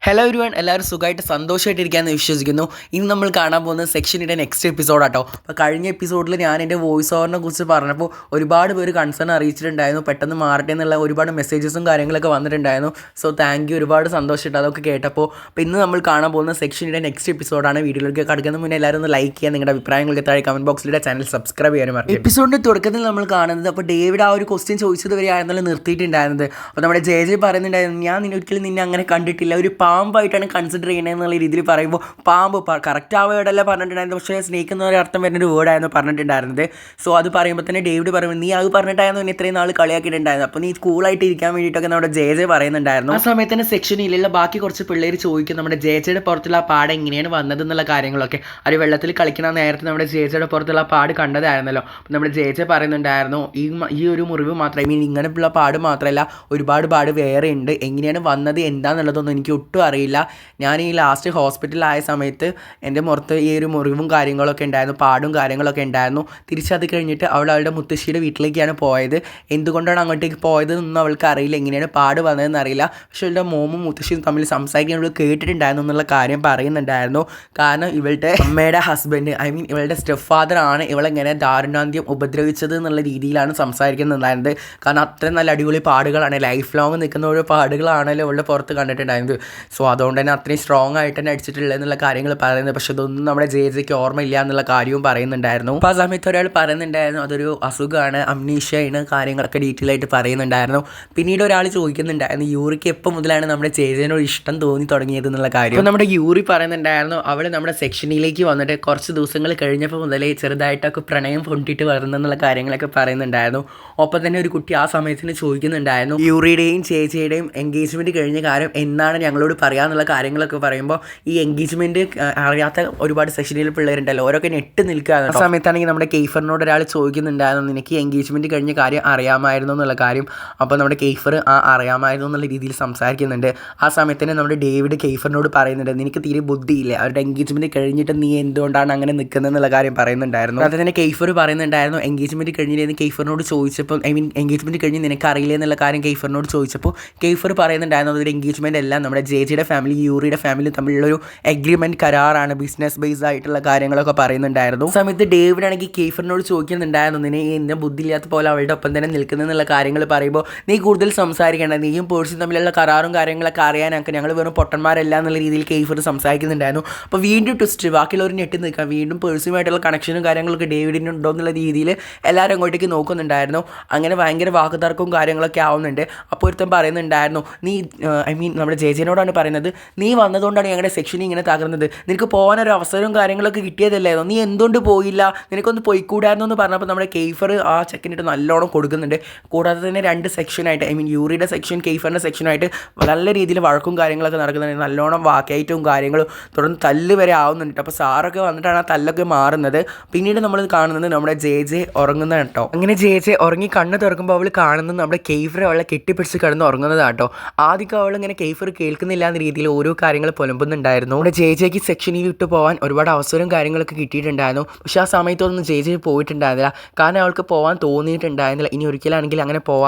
Hello everyone, എല്ലാവരും സുഖമായിട്ട് സന്തോഷമായിട്ടിരിക്കാമെന്ന് വിശ്വസിക്കുന്നു. ഇന്ന് നമ്മൾ കാണാൻ പോകുന്ന സെക്ഷനിൻ്റെ നെക്സ്റ്റ് എപ്പിസോഡാട്ടോ. അപ്പോൾ കഴിഞ്ഞ എപ്പിസോഡിൽ ഞാൻ എൻ്റെ വോയിസ് ഓവറിനെ കുറിച്ച് പറഞ്ഞപ്പോൾ ഒരുപാട് പേര് കൺസേൺ അറിയിച്ചിട്ടുണ്ടായിരുന്നു, പെട്ടെന്ന് മാറട്ടെ എന്നുള്ള ഒരുപാട് മെസ്സേജസും കാര്യങ്ങളൊക്കെ വന്നിട്ടുണ്ടായിരുന്നു. സോ താങ്ക് യു, ഒരുപാട് സന്തോഷമായിട്ട് അതൊക്കെ കേട്ടപ്പോൾ. അപ്പോൾ ഇന്ന് നമ്മൾ കാണാൻ പോകുന്ന സെക്ഷനിൻ്റെ നെക്സ്റ്റ് എപ്പിസോഡാണ്. വീഡിയോയിലേക്ക് കടക്കുന്ന മുന്നേ എല്ലാവരും ഒന്ന് ലൈക്ക് ചെയ്യുക, നിങ്ങളുടെ അഭിപ്രായങ്ങൾക്ക് താഴെ കമൻറ്റ് ബോക്സിലൂടെ ചാനൽ സബ്സ്ക്രൈബ് ചെയ്യാനും മറക്കും. എപ്പിസോഡിൻ്റെ തുടക്കത്തിൽ നമ്മൾ കാണുന്നത് അപ്പോൾ ഡേവിഡ് ആ ഒരു ക്വസ്റ്റ്യൻ ചോദിച്ചത് വരെയായിരുന്നല്ലോ നിർത്തിയിട്ടുണ്ടായിരുന്നത്. അപ്പോൾ നമ്മുടെ ജെ പറയുന്നുണ്ടായിരുന്നു, ഞാൻ ഒരിക്കലും നിന്നെ അങ്ങനെ കണ്ടിട്ടില്ല, ഒരു പാമ്പായിട്ടാണ് കൺസിഡർ ചെയ്യണത് എന്നുള്ള രീതിയിൽ പറയുമ്പോൾ പാമ്പ് കറക്റ്റ് ആ വേർഡല്ല പറഞ്ഞിട്ടുണ്ടായിരുന്നു, പക്ഷേ സ്നേക്ക് എന്നൊരു അർത്ഥം വരുന്നൊരു വേർഡായിരുന്നു പറഞ്ഞിട്ടുണ്ടായിരുന്നത്. സോ അത് പറയുമ്പോൾ തന്നെ ഡേവിഡ് പറയുമ്പോൾ നീ അത് പറഞ്ഞിട്ടായിരുന്നു എന്നെ ഇത്രയും നാൾ കളിയാക്കിയിട്ടുണ്ടായിരുന്നു, അപ്പോൾ നീ കൂളായിട്ട് ഇരിക്കാൻ വേണ്ടിയിട്ടൊക്കെ നമ്മുടെ ജെ പറയുന്നുണ്ടായിരുന്നു. ആ സമയത്ത് തന്നെ സെക്ഷനിലുള്ള ബാക്കി കുറച്ച് പിള്ളേർ ചോദിക്കും നമ്മുടെ ജെയുടെ പുറത്തുള്ള ആ പാട് എങ്ങനെയാണ് വന്നത് എന്നുള്ള കാര്യങ്ങളൊക്കെ. അവർ വെള്ളത്തിൽ കളിക്കുന്ന നേരത്തെ നമ്മുടെ ജെയുടെ പുറത്തുള്ള പാട് കണ്ടതായിരുന്നല്ലോ. അപ്പോൾ നമ്മുടെ ജെ പറയുന്നുണ്ടായിരുന്നു ഈ ഒരു മുറിവ് മാത്രമേ ഇങ്ങനെയുള്ള പാട് മാത്രമല്ല ഒരുപാട് പാട് വേറെ ഉണ്ട്, എങ്ങനെയാണ് വന്നത് എന്താണെന്നുള്ളതൊന്നും എനിക്ക് ഒട്ടും അറിയില്ല. ഞാൻ ഈ ലാസ്റ്റ് ഹോസ്പിറ്റലിലായ സമയത്ത് എൻ്റെ പുറത്ത് ഈ ഒരു മുറിവും കാര്യങ്ങളൊക്കെ ഉണ്ടായിരുന്നു, പാടും കാര്യങ്ങളൊക്കെ ഉണ്ടായിരുന്നു. തിരിച്ചത് കഴിഞ്ഞിട്ട് അവളുടെ മുത്തശ്ശിയുടെ വീട്ടിലേക്കാണ് പോയത്. എന്തുകൊണ്ടാണ് അങ്ങോട്ടേക്ക് പോയതെന്നൊന്നും അവൾക്ക് അറിയില്ല, എങ്ങനെയാണ് പാട് വന്നതെന്ന് അറിയില്ല. പക്ഷേ അവളുടെ മോമും മുത്തശ്ശിയും തമ്മിൽ സംസാരിക്കാൻ അവൾ കേട്ടിട്ടുണ്ടായിരുന്നു എന്നുള്ള കാര്യം പറയുന്നുണ്ടായിരുന്നു. കാരണം ഇവളുടെ അമ്മയുടെ ഹസ്ബൻഡ് ഇവളുടെ സ്റ്റെപ്പ് ഫാദർ ആണ് ഇവളെങ്ങനെ ദാരുണാന്ത്യം ഉപദ്രവിച്ചത് എന്നുള്ള രീതിയിലാണ് സംസാരിക്കുന്നുണ്ടായിരുന്നത്. കാരണം അത്രയും നല്ല അടിപൊളി പാടുകളാണ്, ലൈഫ് ലോങ് നിൽക്കുന്ന ഓരോ പാടുകളാണല്ലോ ഇവളുടെ പുറത്ത് കണ്ടിട്ടുണ്ടായിരുന്നത്. സോ അതുകൊണ്ട് തന്നെ അത്രയും സ്ട്രോങ് ആയിട്ട് തന്നെ അടിച്ചിട്ടുള്ളത് എന്നുള്ള കാര്യങ്ങൾ പറയുന്നത്. പക്ഷെ അതൊന്നും നമ്മുടെ ജെയ്ക്ക് ഓർമ്മയില്ല എന്നുള്ള കാര്യവും പറയുന്നുണ്ടായിരുന്നു. അപ്പോൾ ആ സമയത്ത് ഒരാൾ പറയുന്നുണ്ടായിരുന്നു അതൊരു അസുഖമാണ്, അംനീഷ്യയാണ്, കാര്യങ്ങളൊക്കെ ഡീറ്റെയിൽ ആയിട്ട് പറയുന്നുണ്ടായിരുന്നു. പിന്നീട് ഒരാൾ ചോദിക്കുന്നുണ്ടായിരുന്നു യൂറിക്ക് എപ്പോൾ മുതലാണ് നമ്മുടെ ജെയ്നോട് ഇഷ്ടം തോന്നി തുടങ്ങിയത് എന്നുള്ള കാര്യം. അപ്പോൾ നമ്മുടെ യൂറി പറയുന്നുണ്ടായിരുന്നു അവൾ നമ്മുടെ സെക്ഷനിലേക്ക് വന്നിട്ട് കുറച്ച് ദിവസങ്ങൾ കഴിഞ്ഞപ്പോൾ മുതലേ ചെറുതായിട്ടൊക്കെ പ്രണയം പൊണ്ടിട്ട് വരുന്നെന്നുള്ള കാര്യങ്ങളൊക്കെ പറയുന്നുണ്ടായിരുന്നു. ഒപ്പം തന്നെ ഒരു കുട്ടി ആ സമയത്തിന് ചോദിക്കുന്നുണ്ടായിരുന്നു യൂറിയുടെയും ചേച്ചിയുടെയും എൻഗേജ്മെൻറ്റ് കഴിഞ്ഞ കാര്യം എന്നാണ് ഞങ്ങളോട് പറയാമെന്നുള്ള കാര്യങ്ങളൊക്കെ പറയുമ്പോൾ ഈ എൻഗേജ്മെൻറ്റ് അറിയാത്ത ഒരുപാട് സെക്ഷനിൽ പിള്ളേരുണ്ടല്ലോ, ഓരോക്കെ നെട്ട് നിൽക്കുകയാണ്. ആ സമയത്താണെങ്കിൽ നമ്മുടെ കെയ്ഫറിനോട് ഒരാൾ ചോദിക്കുന്നുണ്ടായിരുന്നു നിനക്ക് എൻഗേജ്മെൻറ്റ് കഴിഞ്ഞ കാര്യം അറിയാമായിരുന്നു എന്നുള്ള കാര്യം. അപ്പോൾ നമ്മുടെ കെയ്ഫർ അറിയാമായിരുന്നു എന്നുള്ള രീതിയിൽ സംസാരിക്കുന്നുണ്ട്. ആ സമയത്ത് തന്നെ നമ്മുടെ ഡേവിഡ് കെയ്ഫറിനോട് പറയുന്നുണ്ട് നിനക്ക് തീരെ ബുദ്ധിയില്ല, അവരുടെ എൻഗേജ്മെൻറ്റ് കഴിഞ്ഞിട്ട് നീ എന്തുകൊണ്ടാണ് അങ്ങനെ നിൽക്കുന്നത് എന്നുള്ള കാര്യം പറയുന്നുണ്ടായിരുന്നു. അത് തന്നെ കെയ്ഫർ പറയുന്നുണ്ടായിരുന്നു എൻഗേജ്മെൻറ്റ് കഴിഞ്ഞില്ലെന്ന് കെയ്ഫറിനോട് ചോദിച്ചപ്പോൾ എൻഗേജ്മെൻറ്റ് കഴിഞ്ഞ് നിനക്ക് അറിയില്ല എന്നുള്ള കാര്യം കെയ്ഫറിനോട് ചോദിച്ചപ്പോൾ കെയ്ഫർ പറയുന്നുണ്ടായിരുന്നു അതൊരു എൻഗേജ്മെൻറ്റ് എല്ലാം നമ്മുടെ ജെയുടെ ഫാമിലി യൂറിയുടെ ഫാമിലി തമ്മിലുള്ളൊരു എഗ്രിമെൻറ്റ് കരാറാണ്, ബിസിനസ് ബേസ്ഡ് ആയിട്ടുള്ള കാര്യങ്ങളൊക്കെ പറയുന്നുണ്ടായിരുന്നു. സമയത്ത് ഡേവിഡ് ആണെങ്കിൽ കെയ്ഫറിനോട് ചോദിക്കുന്നുണ്ടായിരുന്നു നിന്നെ എന്നെ ബുദ്ധിയില്ലാത്ത പോലെ അവളുടെ ഒപ്പം തന്നെ നിൽക്കുന്നുള്ള കാര്യങ്ങൾ പറയുമ്പോൾ നീ കൂടുതൽ സംസാരിക്കേണ്ട, നീയും പേഴ്സും തമ്മിലുള്ള കരാറും കാര്യങ്ങളൊക്കെ അറിയാനൊക്കെ ഞങ്ങൾ വെറും പൊട്ടന്മാരല്ല എന്നുള്ള രീതിയിൽ കെയ്ഫർ സംസാരിക്കുന്നുണ്ടായിരുന്നു. അപ്പോൾ വീണ്ടും ട്വിസ്റ്റ് ബാക്കിയുള്ളവർ ഞെട്ടി നിൽക്കാം, വീണ്ടും പേഴ്സുമായിട്ടുള്ള കണക്ഷനും കാര്യങ്ങളൊക്കെ ഡേവിഡിനുണ്ടോ എന്നുള്ള രീതിയിൽ എല്ലാവരും അങ്ങോട്ടേക്ക് നോക്കുന്നുണ്ടായിരുന്നു. അങ്ങനെ ഭയങ്കര വാക്കുതർക്കവും കാര്യങ്ങളൊക്കെ ആവുന്നുണ്ട്. അപ്പോൾ ഒരുത്തം പറയുന്നുണ്ടായിരുന്നു നീ നമ്മുടെ ജെജിനോടാണ് പറയുന്നത് നീ വന്നതുകൊണ്ടാണ് ഞങ്ങളുടെ സെക്ഷനിൽ ഇങ്ങനെ തകർന്നത്, നിനക്ക് പോകാനൊരു അവസരവും കാര്യങ്ങളൊക്കെ കിട്ടിയതല്ലായിരുന്നു, നീ എന്തുകൊണ്ട് പോയില്ല, നിനക്കൊന്ന് പോയിക്കൂടായിരുന്നു എന്ന് പറഞ്ഞപ്പോൾ നമ്മുടെ കെയ്ഫർ ആ ചെക്കിനിട്ട് നല്ലോണം കൊടുക്കുന്നുണ്ട്. കൂടാതെ തന്നെ രണ്ട് സെക്ഷനായിട്ട് യൂറിയുടെ സെക്ഷൻ കെയ്ഫറിൻ്റെ സെക്ഷനായിട്ട് നല്ല രീതിയിൽ വഴക്കും കാര്യങ്ങളൊക്കെ നടക്കുന്നുണ്ട്, നല്ലോണം വാക്കേറ്റവും കാര്യങ്ങളും തുടർന്ന് തല്ല് വരെ ആവുന്നുണ്ട്. അപ്പോൾ സാറൊക്കെ വന്നിട്ടാണ് ആ തല്ലൊക്കെ മാറുന്നത്. പിന്നീട് നമ്മൾ കാണുന്നത് നമ്മുടെ ജെ ഉറങ്ങുന്ന കേട്ടോ. അങ്ങനെ ജെ ഉറങ്ങി കണ്ണ് തുറക്കുമ്പോൾ അവൾ കാണുന്നത് നമ്മുടെ കെയ്ഫർ അവളെ കെട്ടിപ്പിടിച്ച് കിടന്ന് ഉറങ്ങുന്നതാട്ടോ. ആദ്യം അവൾ ഇങ്ങനെ കെയ്ഫർ കേൾക്കുന്നില്ല എന്ന രീതിയിൽ ഓരോ കാര്യങ്ങൾ പുലമ്പുന്നുണ്ടായിരുന്നു. നമ്മുടെ ജെക്ക് സെക്ഷനിൽ വിട്ടു പോകാൻ ഒരുപാട് അവസരവും കാര്യങ്ങളൊക്കെ കിട്ടിയിട്ടുണ്ടായിരുന്നു. പക്ഷേ ആ സമയത്തൊന്നും ജെ പോയിട്ടുണ്ടായിരുന്നില്ല, കാരണം അവൾക്ക് പോകാൻ തോന്നിയിട്ടുണ്ടായിരുന്നില്ല. ഇനി ഒരിക്കലാണെങ്കിൽ അങ്ങനെ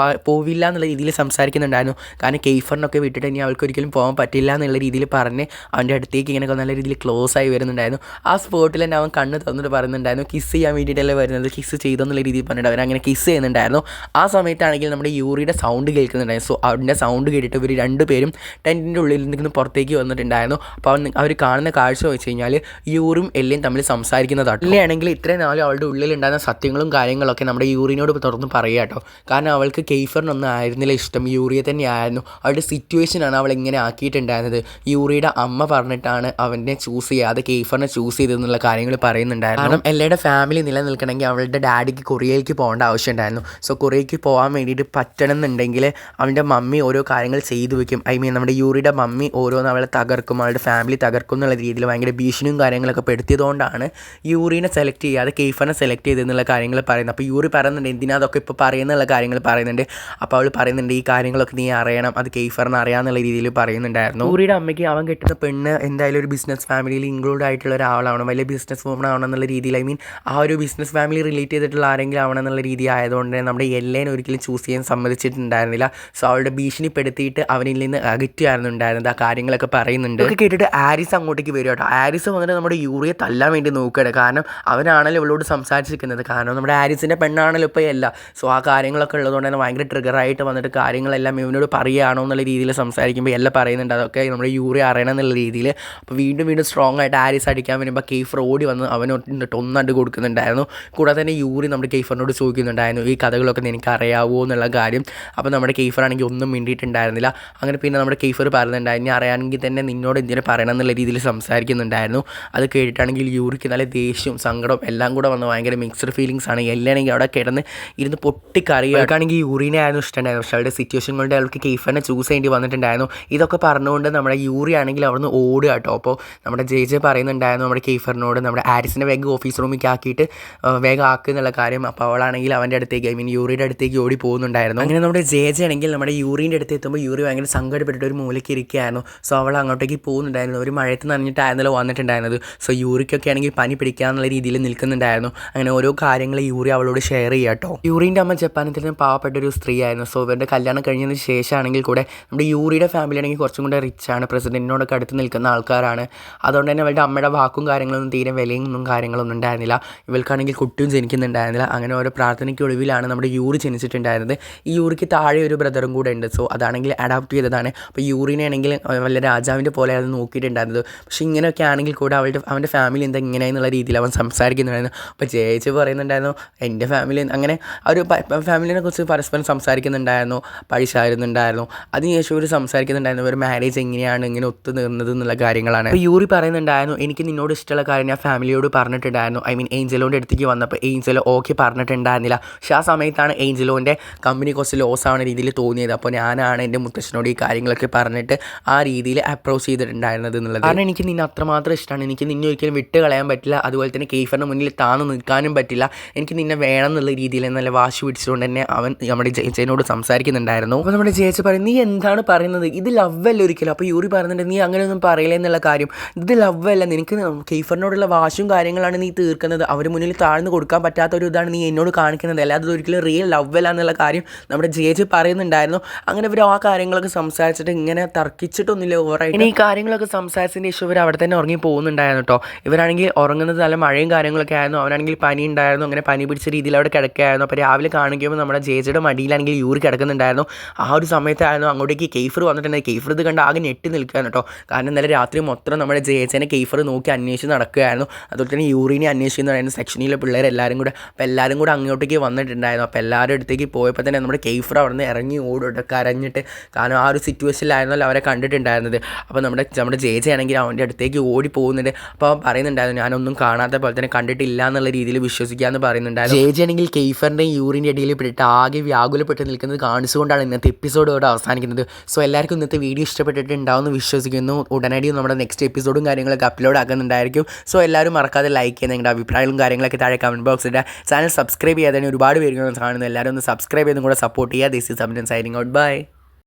പോവില്ല എന്നുള്ള രീതിയിൽ സംസാരിക്കുന്നുണ്ടായിരുന്നു. കാരണം കെയ്ഫറിനൊക്കെ വിട്ടിട്ട് ഇനി അവൾക്ക് ഒരിക്കലും പോകാൻ പറ്റില്ല എന്നുള്ള രീതിയിൽ പറഞ്ഞ് അവൻ്റെ അടുത്തേക്ക് ഇങ്ങനെയൊക്കെ നല്ല രീതിയിൽ ക്ലോസ് ആയി വരുന്നുണ്ടായിരുന്നു. ആ സ്പോട്ടിൽ തന്നെ അവൻ കണ്ണ് തുറന്നിട്ട് പറയുന്നുണ്ടായിരുന്നു കിസ് ചെയ്യാൻ വേണ്ടിയിട്ടല്ലേ വരുന്നത്, കിസ് ചെയ്തെന്നുള്ള രീതിയിൽ പറഞ്ഞിട്ട് അവരങ്ങനെ കിസ് ചെയ്യുന്നുണ്ടായിരുന്നു. ആ സമയത്താണെങ്കിൽ നമ്മുടെ യൂറിയുടെ സൗണ്ട് കേൾക്കുന്നുണ്ടായിരുന്നു. സോ അവൻ്റെ സൗണ്ട് കേട്ടിട്ട് ഇവർ രണ്ടുപേരും ടെൻറ്റിൻ്റെ ഉള്ളിൽ നിന്ന് പുറത്തേക്ക് വന്നിട്ടുണ്ടായിരുന്നു. അപ്പോൾ അവർ കാണുന്ന കാഴ്ച വെച്ച് കഴിഞ്ഞാൽ യൂറും എല്ലേയും തമ്മിൽ സംസാരിക്കുന്നതാണ്. ഇല്ലാണെങ്കിൽ ഇത്രയും നാളും അവളുടെ ഉള്ളിലുണ്ടായിരുന്ന സത്യങ്ങളും കാര്യങ്ങളൊക്കെ നമ്മുടെ യൂറിനോട് തുറന്ന് പറയുക കേട്ടോ. കാരണം അവൾക്ക് കെയ്ഫറിനൊന്നും ആയിരുന്നില്ല ഇഷ്ടം, യൂറിയെ തന്നെയായിരുന്നു. അവളുടെ സിറ്റുവേഷനാണ് അവൾ ഇങ്ങനെ ആക്കിയിട്ടുണ്ടായിരുന്നത്. യൂറിയുടെ അമ്മ പറഞ്ഞിട്ടാണ് അവനെ ചൂസ് ചെയ്യാതെ കെയ്ഫറിനെ ചൂസ് ചെയ്തെന്നുള്ള കാര്യങ്ങൾ പറയുന്നുണ്ടായിരുന്നു. കാരണം എല്ലാവരുടെ ഫാമിലി നിലനിൽക്കണമെങ്കിൽ അവളുടെ ഡാഡിക്ക് കൊറിയയിലേക്ക് പോകേണ്ട ആവശ്യമുണ്ടായിരുന്നു. സോ കൊറിയയ്ക്ക് പോകാൻ വേണ്ടിയിട്ട് പറ്റണമെന്നുണ്ടെങ്കിൽ അവൻ്റെ മമ്മി ഓരോ കാര്യങ്ങൾ ചെയ്തു വെക്കും. നമ്മുടെ യൂറിയുടെ മമ്മി ഓരോന്ന് അവളെ തകർക്കും, അവളുടെ ഫാമിലി തകർക്കും എന്നുള്ള രീതിയിൽ ഭയങ്കര ഭീഷണിയും കാര്യങ്ങളൊക്കെ പെടുത്തിയതുകൊണ്ടാണ് യൂറിനെ സെലക്ട് ചെയ്യാതെ കെയ്ഫറിനെ സെലക്ട് ചെയ്തെന്നുള്ള കാര്യങ്ങൾ പറയുന്നത്. അപ്പോൾ യൂറി പറയുന്നുണ്ട് എന്തിനാ അതൊക്കെ ഇപ്പോൾ പറയുന്നുള്ള കാര്യങ്ങൾ പറയുന്നുണ്ട്. അപ്പോൾ അവൾ പറയുന്നുണ്ട് ഈ കാര്യങ്ങളൊക്കെ നീ അറിയണം, അത് കെയ്ഫറിന് അറിയാമെന്നുള്ള രീതിയിൽ പറയുന്നുണ്ടായിരുന്നു. യൂറിയുടെ അമ്മയ്ക്ക് അവൻ കെട്ടുന്ന പെണ്ണ് എന്തായാലും ഒരു ബിസിനസ് ഫാമിലിയിൽ ഇൻക്ലൂഡ് ആയിട്ടുള്ള ഒരാളാവണം, വലിയ ബിസിനസ് വുമൺ ആവണം എന്നുള്ള രീതിയിൽ ആ ഒരു ബിസിനസ് ഫാമിലി റിലേറ്റ് ചെയ്തിട്ടുള്ള ആരെങ്കിലും ആവണം എന്നുള്ള രീതി ആയതുകൊണ്ട് നമ്മുടെ എല്ലേനെ ഒരിക്കലും ചൂസ് ചെയ്യാൻ സമ്മതിച്ചിട്ടുണ്ടായിരുന്നില്ല. സോ അവളുടെ ഭീഷണിപ്പെടുത്തിയിട്ട് അവനിൽ നിന്ന് അകറ്റുകയായിരുന്നു ഉണ്ടായിരുന്നത്. ആ കാര്യങ്ങളൊക്കെ പറയുന്നുണ്ട്. ഒക്കെ കേട്ടിട്ട് ആരിസ് അങ്ങോട്ടേക്ക് വരും കേട്ടോ. ആരിസ് വന്നിട്ട് നമ്മുടെ യൂറിയെ തല്ലാൻ വേണ്ടി നോക്കുകയാണ്. കാരണം അവനാണല്ലോ ഇവളോട് സംസാരിച്ചിരിക്കുന്നത്. കാരണം നമ്മുടെ ആരിസിൻ്റെ പെണ്ണാണല്ലോ ഇപ്പോൾ അല്ല. സോ ആ കാര്യങ്ങളൊക്കെ ഉള്ളതുകൊണ്ട് തന്നെ ഭയങ്കര ട്രിഗറായിട്ട് വന്നിട്ട് കാര്യങ്ങളെല്ലാം ഇവനോട് പറയുകയാണോ എന്നുള്ള രീതിയിൽ സംസാരിക്കുമ്പോൾ എല്ലാം പറയുന്നുണ്ട്. അതൊക്കെ നമ്മുടെ യൂറി അറിയണം എന്നുള്ള രീതിയിൽ. അപ്പോൾ വീണ്ടും സ്ട്രോങ് ആയിട്ട് ആരിസ് അടിക്കാൻ വരുമ്പോൾ കെയ്ഫർ ഓടി വന്ന് അവനൊന്നിട്ട് ഒന്നണ്ട് കൊടുക്കുന്നുണ്ടായിരുന്നു. കൂടാതെ തന്നെ യൂറി നമ്മുടെ കെയ്ഫറിനോട് ചോദിക്കുന്നുണ്ടായിരുന്നു ഈ കഥകളൊക്കെ നിനക്ക് അറിയാവോ എന്നുള്ള കാര്യം. അപ്പോൾ നമ്മുടെ കെയ്ഫർ ആണെങ്കിൽ ഒന്നും മിണ്ടിയിട്ടുണ്ടായിരുന്നില്ല. അങ്ങനെ പിന്നെ നമ്മുടെ കെയ്ഫർ പറയുന്നുണ്ടായിരുന്നു ഇനി അറിയാമെങ്കിൽ തന്നെ നിന്നോട് എന്തിനു പറയണം എന്നുള്ള രീതിയിൽ സംസാരിക്കുന്നുണ്ടായിരുന്നു. അത് കേട്ടിട്ടാണെങ്കിൽ യൂറിക്ക് നല്ല ദേഷ്യവും സങ്കടവും എല്ലാം കൂടെ വന്ന് ഭയങ്കര മിക്സ്ഡ് ഫീലിങ്സ് ആണ്. എല്ലാണെങ്കിൽ അവിടെ ഇരുന്ന് പൊട്ടിക്കറിയുക. അവർക്കാണെങ്കിൽ യൂറിനെ ആയിരുന്നു ഇഷ്ടമുണ്ടായിരുന്നു. പക്ഷേ അവരുടെ സിറ്റുവേഷൻ കൊണ്ട് അവൾക്ക് കെയ്ഫറിനെ ചൂസ് ചെയ്യേണ്ടി വന്നിട്ടുണ്ടായിരുന്നു. ഇതൊക്കെ പറഞ്ഞുകൊണ്ട് നമ്മുടെ യൂറി ആണെങ്കിൽ അവിടുന്ന് ഓടുക കേട്ടോ. അപ്പോൾ നമ്മുടെ ജെ പറയുന്നുണ്ടായിരുന്നു നമ്മുടെ കെയ്ഫറിനോട് നമ്മുടെ ആരിസിനെ വേഗം ഓഫീസ് റൂമിലേക്ക് ആക്കിയിട്ട് വേഗം ആക്കുക എന്നുള്ള കാര്യം. അപ്പോൾ അവളാണെങ്കിൽ അവൻ്റെ അടുത്തേക്ക് യൂറിയുടെ അടുത്തേക്ക് ഓടി പോകുന്നുണ്ടായിരുന്നു. അങ്ങനെ നമ്മുടെ ജെ ആണെങ്കിൽ നമ്മുടെ യൂറിൻ്റെ അടുത്ത് എത്തുമ്പോൾ യൂറി ഭയങ്കര സങ്കടപ്പെട്ടിട്ട് ഒരു മൂലയ്ക്ക് ഇരിക്കുകയായിരുന്നു. സോ അവൾ അങ്ങോട്ടേക്ക് പോകുന്നുണ്ടായിരുന്നു. ഒരു മഴയത്ത് നനഞ്ഞിട്ടായിരുന്നല്ലോ വന്നിട്ടുണ്ടായിരുന്നത്. സോ യൂറിക്കൊക്കെ ആണെങ്കിൽ പനി പിടിക്കാന്നുള്ള രീതിയിൽ നിൽക്കുന്നുണ്ടായിരുന്നു. അങ്ങനെ ഓരോ കാര്യങ്ങൾ യൂറി അവളോട് ഷെയർ ചെയ്യുക കേട്ടോ. യൂറിൻ്റെ അമ്മ ജപ്പാനത്തിൽ നിന്ന് പാവപ്പെട്ട ഒരു സ്ത്രീയായിരുന്നു. സോ ഇവരുടെ കല്യാണം കഴിഞ്ഞതിന് ശേഷമാണെങ്കിൽ കൂടെ നമ്മുടെ യൂറിയുടെ ഫാമിലി ആണെങ്കിൽ കുറച്ചും കൂടെ റിച്ചാണ്. പ്രസിഡൻറ്റിനോടൊക്കെ അടുത്ത് നിൽക്കുന്ന ആൾക്കാരാണ്. അതുകൊണ്ട് തന്നെ അവളുടെ അമ്മയുടെ വാക്കും കാര്യങ്ങളൊന്നും തീരെ വിലയൊന്നും കാര്യങ്ങളൊന്നും ഉണ്ടായിരുന്നില്ല. ഇവൾക്കാണെങ്കിൽ കുട്ടിയും ജനിക്കുന്നുണ്ടായിരുന്നില്ല. അങ്ങനെ ഓരോ പ്രാർത്ഥനയ്ക്ക് ഒടുവിലാണ് നമ്മുടെ യൂറി ജനിച്ചിട്ടുണ്ടായിരുന്നത്. ഈ യൂറിക്ക് താഴെ ഒരു ബ്രദറും കൂടെ ഉണ്ട്. സോ അതാണെങ്കിൽ അഡാപ്റ്റ് ചെയ്തതാണ്. അപ്പോൾ യൂറിനെ ആണെങ്കിൽ വല്ല രാജാവിൻ്റെ പോലെ അത് നോക്കിയിട്ടുണ്ടായിരുന്നത്. പക്ഷേ ഇങ്ങനെയൊക്കെ ആണെങ്കിൽ കൂടെ അവൻ്റെ ഫാമിലി എന്താ ഇങ്ങനെയെന്നുള്ള രീതിയിൽ അവൻ സംസാരിക്കുന്നുണ്ടായിരുന്നു. അപ്പോൾ ചേച്ചി പറയുന്നുണ്ടായിരുന്നു എൻ്റെ ഫാമിലി അങ്ങനെ ഒരു ഫാമിലിനെ കുറിച്ച് പരസ്പരം സംസാരിക്കുന്നുണ്ടായിരുന്നു. പഴിച്ചായിരുന്നുണ്ടായിരുന്നു. അതിനുശേഷം ഒരു സംസാരിക്കുന്നുണ്ടായിരുന്നു ഒരു മാരേജ് എങ്ങനെയാണ് ഇങ്ങനെ ഒത്തു നിന്നത് എന്നുള്ള കാര്യങ്ങളാണ്. അപ്പോൾ യൂറി പറയുന്നുണ്ടായിരുന്നു എനിക്ക് നിന്നോട് ഇഷ്ടമുള്ള കാര്യം ഞാൻ ഫാമിലിയോട് പറഞ്ഞിട്ടുണ്ടായിരുന്നു. ഏഞ്ചലോൻ്റെ അടുത്തേക്ക് വന്നപ്പോൾ ഏഞ്ചലോ ഓക്കെ പറഞ്ഞിട്ടുണ്ടായിരുന്നില്ല. പക്ഷേ ആ സമയത്താണ് ഏഞ്ചലോൻ്റെ കമ്പനി കുറച്ച് ലോസ് ആവുന്ന രീതിയിൽ തോന്നിയത്. അപ്പോൾ ഞാനാണ് എൻ്റെ മുത്തശ്ശനോട് ഈ കാര്യങ്ങളൊക്കെ പറഞ്ഞിട്ട് ആ രീതിയിൽ അപ്രോച്ച് ചെയ്തിട്ടുണ്ടായിരുന്നത് എന്നുള്ളത്. കാരണം എനിക്ക് നിന്നെ അത്രമാത്രം ഇഷ്ടമാണ്. എനിക്ക് നിന്നെ ഒരിക്കലും വിട്ട് കളയാൻ പറ്റില്ല. അതുപോലെ തന്നെ കെയ്ഫറിൻ്റെ മുന്നിൽ താന്ന് നിൽക്കാനും പറ്റില്ല. എനിക്ക് നിന്നെ വേണം എന്നുള്ള രീതിയിൽ നല്ല വാശി പിടിച്ചുകൊണ്ട് തന്നെ അവൻ നമ്മുടെ ജയിച്ചതിനോട് സംസാരിക്കുന്നുണ്ടായിരുന്നു. അപ്പോൾ നമ്മുടെ ജയിച്ച് പറയും നീ എന്താണ് പറയുന്നത്, ഇത് ലവ് അല്ല ഒരിക്കലും. അപ്പോൾ യൂറി പറയുന്നുണ്ട് നീ അങ്ങനെയൊന്നും പറയില്ല എന്നുള്ള കാര്യം. ഇത് ലവ് അല്ല, നിനക്ക് കെയ്ഫറിനോടുള്ള വാശും കാര്യങ്ങളാണ് നീ തീർക്കുന്നത്. അവർ മുന്നിൽ താഴ്ന്നു കൊടുക്കാൻ പറ്റാത്ത ഒരു ഇതാണ് നീ എന്നോട് കാണിക്കുന്നത്. അല്ലാതെ ഒരിക്കലും റിയൽ ലവ് അല്ല എന്നുള്ള കാര്യം നമ്മുടെ ജയിച്ച് പറയുന്നുണ്ടായിരുന്നു. അങ്ങനെ ഇവർ ആ കാര്യങ്ങളൊക്കെ സംസാരിച്ചിട്ട് ഇങ്ങനെ തർക്കിച്ചിട്ടൊന്നുമില്ല ഓവറായിട്ട്. ഇനി ഈ കാര്യങ്ങളൊക്കെ സംസാരിച്ചതിന് ശേഷം ഇവർ അവിടെ തന്നെ ഉറങ്ങി പോകുന്നുണ്ടായിരുന്നു കേട്ടോ. ഇവരാണെങ്കിൽ ഉറങ്ങുന്നത് നല്ല മഴയും കാര്യങ്ങളൊക്കെ ആയിരുന്നു. അവനാണെങ്കിൽ പനി ഉണ്ടായിരുന്നു. അങ്ങനെ പനി പിടിച്ച രീതിയിൽ അവിടെ കിടക്കുകയായിരുന്നു. അപ്പോൾ രാവിലെ കാണിക്കുമ്പോൾ നമ്മുടെ ജേജയുടെ മടിയിലാണെങ്കിൽ യൂറി കിടക്കുന്നുണ്ടായിരുന്നു. ആ ഒരു സമയത്തായിരുന്നു അങ്ങോട്ടേക്ക് കെയ്ഫർ വന്നിട്ടുണ്ടായി. കെയ്ഫർ ഇത് കണ്ട് ആകെ ഞെട്ടി നിൽക്കുകയാണ് കേട്ടോ. കാരണം ഇന്നലെ രാത്രി മൊത്തം നമ്മുടെ ജേജനെ കെയ്ഫർ നോക്കി അന്വേഷിച്ച് നടക്കുകയായിരുന്നു. അതുപോലെ തന്നെ യൂറിനെ അന്വേഷിക്കുന്നുണ്ടായിരുന്നു സെക്ഷനിലെ പിള്ളേരെല്ലാവരും കൂടെ. അപ്പോൾ എല്ലാവരും കൂടെ അങ്ങോട്ടേക്ക് വന്നിട്ടുണ്ടായിരുന്നു. അപ്പോൾ എല്ലാവരും അടുത്തേക്ക് പോയപ്പോൾ തന്നെ നമ്മുടെ കെയ്ഫർ അവിടെ നിന്ന് ഇറങ്ങി ഓടിട്ട് കരഞ്ഞിട്ട്. കാരണം ആ ഒരു സിറ്റുവേഷനിലായിരുന്നല്ലോ അവരെ കണ്ടിട്ടുണ്ടായിരുന്നത്. അപ്പോൾ നമ്മുടെ ജേജ ആണെങ്കിൽ അവൻ്റെ അടുത്തേക്ക് ഓടി പോകുന്നുണ്ട്. അപ്പോൾ അവൻ പറയുന്നുണ്ടായിരുന്നു ഞാനൊന്നും കാണാത്ത പോലെ തന്നെ കണ്ടിട്ടില്ല എന്നുള്ള രീതിയിൽ വിശ്വസിക്കാമെന്ന് പറയുന്നുണ്ടായിരുന്നു. ജേജ ആണെങ്കിൽ കെയ്ഫറിൻ്റെയും യൂറിൻ്റെ ഇടയിൽ പെട്ടിട്ട് ആകെ വ്യാകുലപ്പെട്ട് നിൽക്കുന്നത് കാണിച്ചുകൊണ്ടാണ് ഇന്നത്തെ എപ്പിസോഡോടെ അവസാനിക്കുന്നത്. സോ എല്ലാവർക്കും ഇന്നത്തെ വീഡിയോ ഇഷ്ടപ്പെട്ടിട്ടുണ്ടാവുമെന്ന് വിശ്വസിക്കുന്നു. ഉടനടി നമ്മുടെ നെക്സ്റ്റ് എപ്പിസോഡും കാര്യങ്ങളൊക്കെ അപ്ലോഡ് ആക്കുന്നുണ്ടായിരിക്കും. സോ എല്ലാവരും മറക്കാതെ ലൈക്ക് ചെയ്യുന്ന നിങ്ങളുടെ അഭിപ്രായങ്ങളും കാര്യങ്ങളൊക്കെ താഴെ കമൻറ്റ് ബോക്സിൽ ചാനൽ സബ്സ്ക്രൈബ് ചെയ്യാതെ ഒരുപാട് പേര് കാണുന്നു. എല്ലാവരും ഒന്ന് സബ്സ്ക്രൈബ് ചെയ്തും കൂടെ സപ്പോർട്ട് ചെയ്യുക. This is signing out. By.